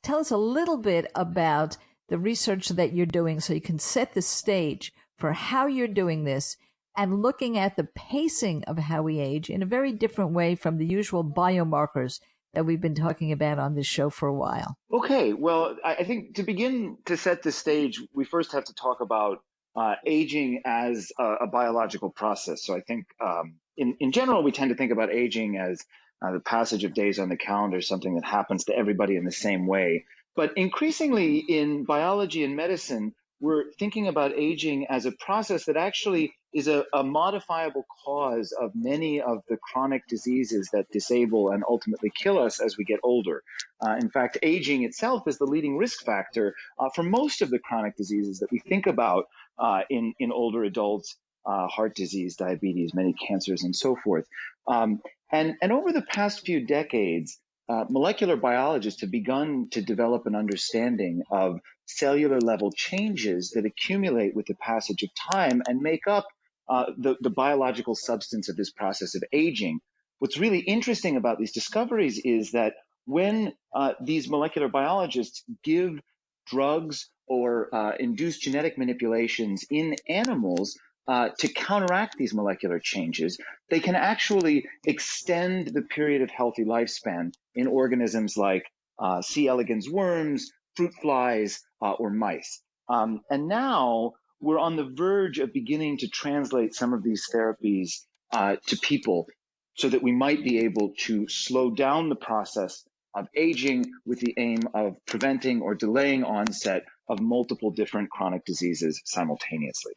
tell us a little bit about the research that you're doing so you can set the stage for how you're doing this and looking at the pacing of how we age in a very different way from the usual biomarkers that we've been talking about on this show for a while. Okay, well, I think to begin to set the stage, we first have to talk about aging as a biological process. So I think in general, we tend to think about aging as the passage of days on the calendar, something that happens to everybody in the same way. But increasingly in biology and medicine, we're thinking about aging as a process that actually is a modifiable cause of many of the chronic diseases that disable and ultimately kill us as we get older. In fact, aging itself is the leading risk factor for most of the chronic diseases that we think about in older adults, heart disease, diabetes, many cancers, and so forth. And over the past few decades, molecular biologists have begun to develop an understanding of cellular level changes that accumulate with the passage of time and make up the biological substance of this process of aging. What's really interesting about these discoveries is that when these molecular biologists give drugs or induce genetic manipulations in animals to counteract these molecular changes, they can actually extend the period of healthy lifespan in organisms like C. elegans worms, fruit flies, or mice. And now we're on the verge of beginning to translate some of these therapies to people so that we might be able to slow down the process of aging with the aim of preventing or delaying onset of multiple different chronic diseases simultaneously.